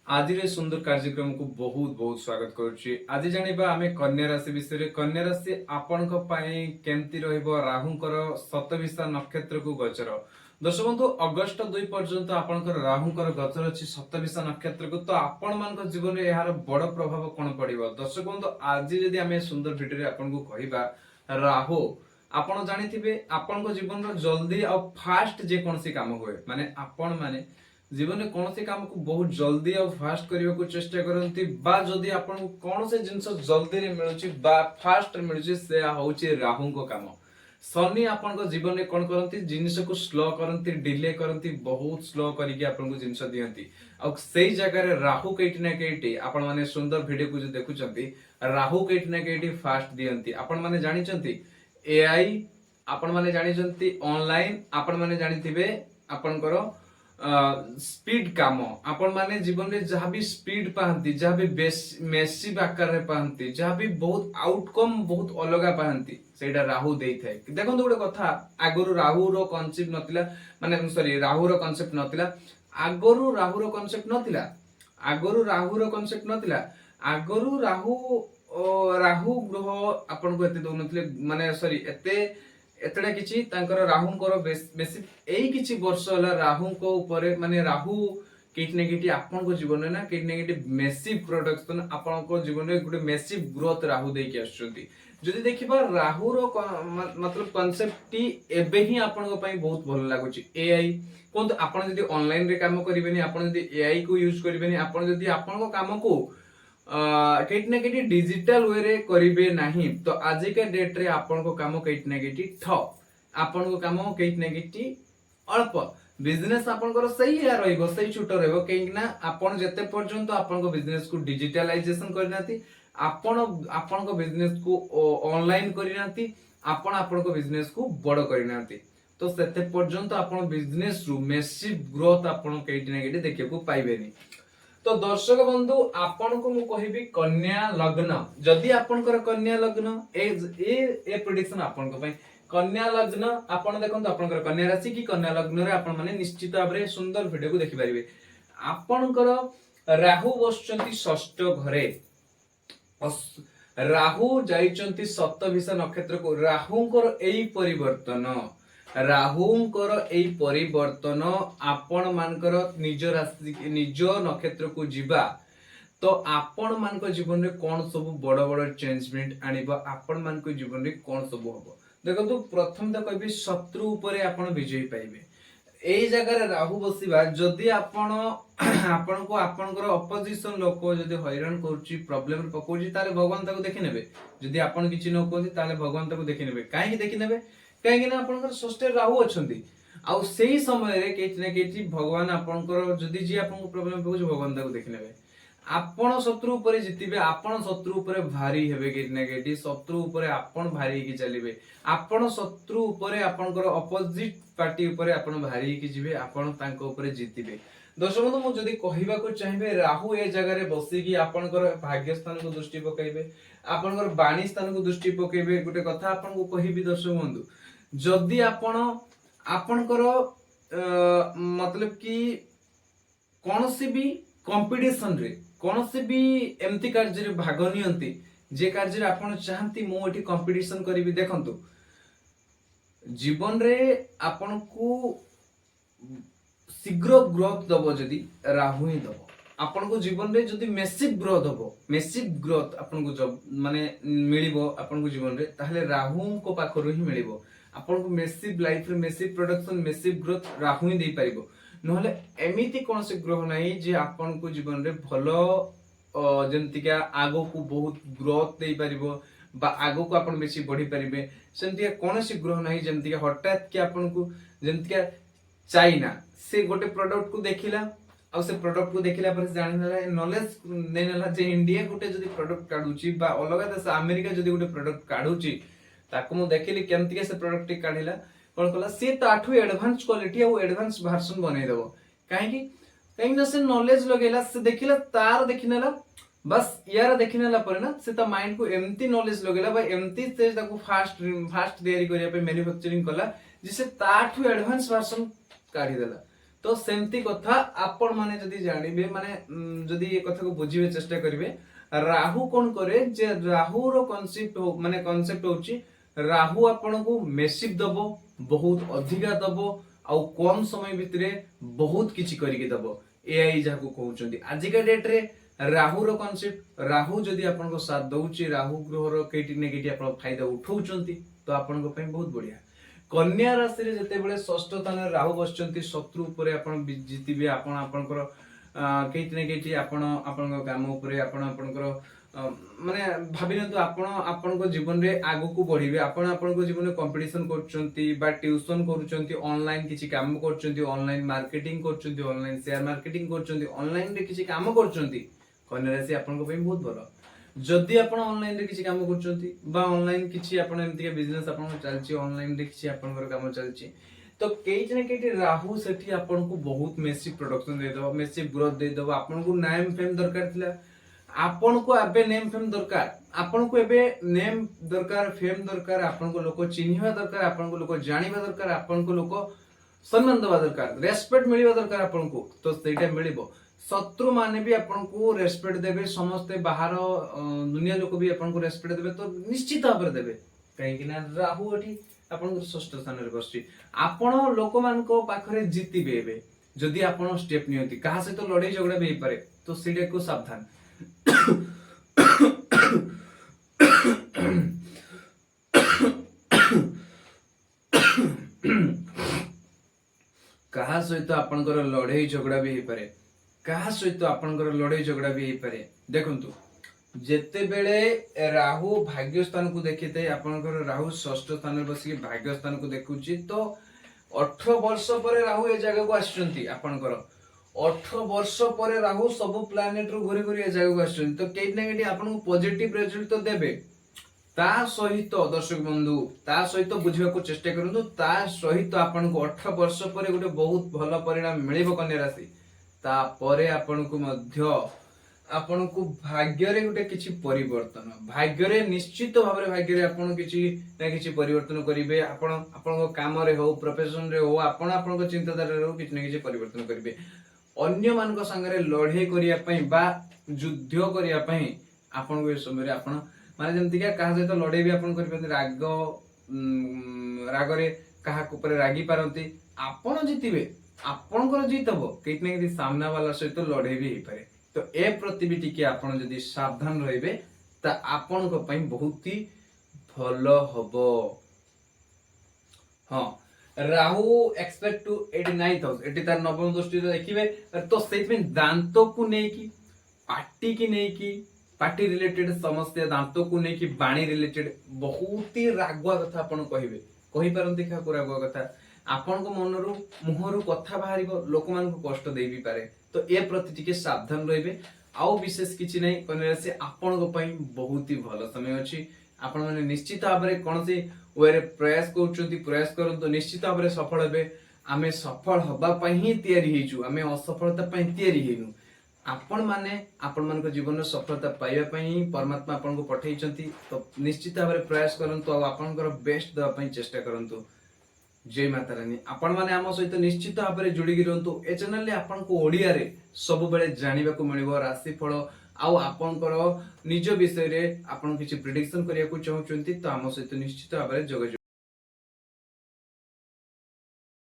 आज सुंदर कार्यक्रम को बहुत बहुत स्वागत करुच्ची। आज जानिबा आमे कन्या राशि विषय। कन्या राशि आपनक पई केमती रहइबो राहुंकर शतभिषा नक्षत्र को गोचर। दर्शक बंधु अगस्त 2 पर्यंत आपनकर राहुंकर गोचर अछि शतभिषा नक्षत्र को। तो आपण मानक जीवन रे यार बड़ प्रभाव कोन पड़िबो। दर्शक बंधु आज जदि आमे सुंदर भिडियो रे आपन को कहिबा राहु आपण जानिथिबे आपनक जीवन रो जल्दी आ फास्ट जे कोनसी काम होय माने आपण माने जीवन में कौन से काम को बहुत जल्दी और फास्ट करने को चेष्टा करती बा जदि आपन कौन से जिंस जल्दी रे मिलुची बा फास्ट रे मिलुची से होउची राहु को काम। शनि आपन को जीवन में कौन करती जिनिस को स्लो करती डिले करती बहुत स्लो करके आपन को जिंस दियंती और सही जगह रे राहु केटी ना केटी आपन माने सुंदर वीडियो को जो देखुचंती राहु केटी ना केटी फास्ट दियंती। आपन माने जानि चंती एआई आपन माने जानि चंती ऑनलाइन आपन माने जानिथिबे आपन करो स्पीड काम आपण माने जीवन में जहाँ भी स्पीड पाहती जहाँ भी मेसिव आकार रे पाहती जहाँ भी बहुत आउटकम बहुत अलगा पाहती सेटा राहु देई थाए। देखंतु गोटे कथा आगरु राहु रो कांसेप्ट नथिला माने सॉरी राहु रो कांसेप्ट नथिला आगरु राहु रो कांसेप्ट नथिला आगरु राहु रो कांसेप्ट नथिला आगरु राहु ग्रह आपण को एते दोनथिले माने सॉरी एतडा किछि तांकर राहुंकर बेसी एई किछि वर्ष होला राहुंको ऊपर माने राहु किट नेगेटिव आपन को जीवन में ना किट नेगेटिव मेसिव प्रोडक्शन आपन को जीवन में गुटे मेसिव ग्रोथ राहु देके आछुंती। जदि देखिबा राहु रो मतलब कांसेप्ट टी एबे ही आपन को पई बहुत भल लागुची। एआई कोन आपन जदि ऑनलाइन रे काम करिबेनी आपन जदि एआई को यूज करिबेनी आपन जदि आपन को काम को कहीं ना कहीं डिजिटल वे रे करिबे नहीं तो आज के डेट रे आपन को काम कहीं ना कहीं ठप आपन को काम कहीं ना कहीं अल्प बिजनेस आपन को सही है रहइबो सही छुट रहइबो कहीं ना आपन जते पर्यंत आपन को बिजनेस को डिजिटलाइजेशन करनाती आपन को बिजनेस को ऑनलाइन करनाती आपन को बिजनेस को बड़ करनाती तो सेते पर्यंत आपन बिजनेस रु मैसिव ग्रोथ आपन कहीं ना कहीं देखिया को पाइबेनी। तो दर्शक बंधु आपन को मु कहिबी कन्या लग्न जदि आपनकर कन्या लग्न ए प्रेडिक्शन आपन को पई कन्या लग्न आपन देखंतु आपनकर कन्या राशि की कन्या लग्न रे आपन माने निश्चित भाबरे सुंदर वीडियो को देखि परिबे। आपनकर राहु बसचंती षष्ठ घरे राहु जाइचंती शतभिषा नक्षत्र को राहुंकर एई परिवर्तन राहुंकर एई परिवर्तन आपण मानकर निज राशि निज नक्षत्र को जीवा तो आपण मानक जीवन रे कोन सब बड़ बड़ चेंजमेंट आनिबा आपण मानक जीवन रे कोन सब होबो। देखंतु प्रथम त कहबी शत्रु ऊपर आपण विजय पाइबे एई जगह रे राहु बसिबा जदि आपण आपण को आपनकर अपोजिशन लोक जदि हैरान करूची प्रॉब्लम रे पकोची ताले भगवान ताको देखि नेबे जदि आपण किछि न कोथि ताले भगवान ताको देखि नेबे काहे कि देखि नेबे कहीं ना आपनकर षष्ठ राहु अछंती आउ सेही समय रे केति ना केति भगवान आपनकर जदि जी आपन प्रॉब्लम पकोज भगवान ताको देखि नेबे आपण शत्रु ऊपर जितिबे आपण शत्रु ऊपर भारी हेबे केति ना केति शत्रु ऊपर आपण भारी की चलिबे आपण शत्रु ऊपर आपनकर अपोजिट पार्टी ऊपर आपण भारी की जिबे आपण तांको ऊपर जितिबे। दर्शक बंधु मु जदि कहिबा को चाहिबे राहु ए जगह रे बसी की आपनकर भाग्य स्थान को दृष्टि पकाइबे आपनकर बाणी स्थान को दृष्टि पकाइबे। गुटे कथा आपन को कहिबी दर्शक बंधु जदि आपनकर मतलब कि कौन से भी कंपटीशन रे कौन से भी एमती कार्य रे भाग नियंती जे कार्य रे आपण चाहंती मो एठी कंपटीशन करिवि देखंतु जीवन रे आपण को शीघ्र ग्रोथ दबो जदि राहु ही दबो आपण को जीवन रे जदि मेसिव ग्रोथ दबो मेसिव ग्रोथ आपण को जब माने मिलिबो आपण को जीवन रे ताहले राहु को पाखरु ही मिलिबो आपन को मेसिव लाइफ रे मेसिव प्रोडक्शन मेसिव ग्रोथ राहु ही दे पारिबो नहले एमिति कोन से ग्रह नाही जे आपन को जीवन रे भलो जेंति का आगो को बहुत ग्रोथ दे पारिबो बा आगो को आपन बेसी बढ़ी पारिबे सेंति कोन से ग्रह नाही जेंति का हठात के आपन को जेंति का चाइना से गोटे प्रोडक्ट को देखिला और से प्रोडक्ट को देखिला पर जानिला नॉलेज नेनला जे इंडिया गोटे जदी प्रोडक्ट काढुची बा अलगा देश अमेरिका जदी गोटे प्रोडक्ट काढुची ताको मु देखिली केमति के से प्रोडक्ट काढिला कोन कला से ताठू एडवांस क्वालिटी और एडवांस वर्जन बनै देबो काहे कि से नॉलेज लगेला से देखिला तार देखिनेला बस यार देखिनेला पर ना से ता माइंड को एमती नॉलेज लगेला बा एमती से ताको फास्ट तैयारी करिया पे मैन्युफैक्चरिंग कला जिसे ताठू एडवांस वर्जन काढी देला तो सेमती कथा आपण माने जदि जानिबे माने जदि ये कथा को बुझिबे चेष्टा करिवे राहु कोन करे जे राहु रो कांसेप्ट माने कांसेप्ट होची राहु आपण को मेसिव दबो बहुत अधिका दबो आउ कम समय भितरे बहुत किछि करिके दबो एआई जाको कहउचंदी आजिका डेट रे राहु रो कांसेप्ट राहु जदि आपण को साथ दउची राहु ग्रह रो केटी ने केटी आपण फायदा उठौचंती तो आपण को पई बहुत बढ़िया कन्या राशि रे जते बेले षष्ठ स्थान रे राहु बसचंती शत्रु ऊपर आपण जितिबे आपण आपनकर केटी ने केटी आपण आपन काम ऊपर आपण आपनकर माने भाबिनतु आपण आपन जीवन रे आगु को बढ़िबे आपण आपन जीवन रे कंपटीशन करचंती बा ट्यूशन करूचंती ऑनलाइन किछि काम करचंती ऑनलाइन मार्केटिंग करचंती ऑनलाइन शेयर मार्केटिंग करचंती ऑनलाइन रे किछि काम करचंती कन्या राशि आपन को बहुत भलो जदि आपण ऑनलाइन रे किछि काम करचंती बा ऑनलाइन किछि आपण एमति के बिजनेस आपण चलची ऑनलाइन रे किछि आपण काम चलची तो केइछ ने केइछ राहु सेठी आपण को बहुत मेसिव प्रोडक्शन दे दबो मेसिव ग्रोथ दे दबो आपण को नेम फेम दरकार थिला आपण को एबे नेम फेम दरकार आपण को एबे नेम दरकार फेम दरकार आपण को लोक चिन्हिबा दरकार आपण को लोक जानिबा दरकार आपण को लोक सम्मान दबा दरकार रेस्पेक्ट मिलिबा दरकार आपण को तो सेटा मिलिबो शत्रु माने भी आपण को रेस्पेक्ट देबे समस्त बाहर दुनिया लोक भी आपण को रेस्पेक्ट देबे तो निश्चित भाबरे देबे काहे कि ना राहु एठी आपण को षष्ठ स्थान रे बसची आपण लोक मान को पाखरे जितिबे एबे जदि आपण स्टेप नियंती कहा से तो लड़ाई झगड़ा भी पारे तो सीडे को सावधान कहा सहित आपनकर लड़ाई झगड़ा भी हे पारे कहा सहित आपनकर लड़ाई झगड़ा भी हे पारे देखंतु जेते बेले राहु भाग्य स्थान को देखिते आपनकर राहु षष्ठ स्थान रे बसी भाग्य स्थान को देखुची तो 18 वर्ष पर राहु ए जगह को आछंती आपनकर 18 वर्ष पर राहु सब प्लैनेट रो घुरी घुरी ए जगह को आछंती तो केइ ना केइ आपन को पॉजिटिव रिजल्ट तो देबे ता सहित दर्शक बंधु ता सहित बुझिबा को चेष्टा करंतु ता सहित आपन को 18 वर्ष पर गोटे बहुत भलो परिणाम मिलिबो कन्या राशि ता परे आपन को मध्य आपन को भाग्य रे गोटे किछि परिवर्तन भाग्य रे निश्चित भाव रे भाग्य रे आपन किछि ना किछि परिवर्तन करिवे आपन आपन काम रे हो प्रोफेशन रे हो आपन आपन चिंताधारा रे हो किछि ना किछि परिवर्तन करिवे अन्य मान को संग रे लड़ाई करिया पई बा युद्ध करिया पई आपन को समय रे आपन माने जेमति का कहा सहित लड़ाई भी आपन करि राग राग रे कहा ऊपर रागी पारंती आपन जितिबे आपनकर जीत हबो किछ ना किछ सामना वाला सहित लड़ाई भी हे पारे तो ए प्रति भी टिके आपण जदि सावधान रहिबे ता आपण को पई बहुत ही भलो हबो हां राहु एक्सपेक्ट टू 89000 एटी तार नवम दृष्टि देखिबे तो सेत में दांत को नै की पार्टी की नै की पार्टी रिलेटेड समस्या दांत को नै की बाणी रिलेटेड बहुत ही रागवा कथा आपण कहिबे कहि पारंती का रागवा कथा आपण को मनरु मुहरु कथा बाहरिबो लोक मान को कष्ट देई भी पारे तो ए प्रति टिके सावधान रहिबे आउ विशेष किछि नै कन्या राशि आपण को पई बहुत ही भलो समय अछि आपण माने निश्चित भाबरे कोनसी ओरे प्रयास करउछंती प्रयास करंतो निश्चित भाबरे सफल हेबे आमे सफल हबा पई ही तयारी हिजु आमे असफलता पई तयारी हेनु आपण माने आपण मान को जीवन में सफलता पाइबा पई परमात्मा आपण को पठैचंती तो निश्चित भाबरे प्रयास करंतो आ आपनकर बेस्ट दवा पई चेष्टा करंतो जय माता रानी आपण माने आम सहित निश्चित भाव में जोड़ी रहंतु ए चैनल रे आपण को ओडिया रे सब बेले जानिबा को मिलिबो राशिफल आउ आपनकर निज विषय रे आपण किछि प्रेडिक्शन करिया को चाहउचंती तो आम सहित निश्चित भाव में जोगाजोग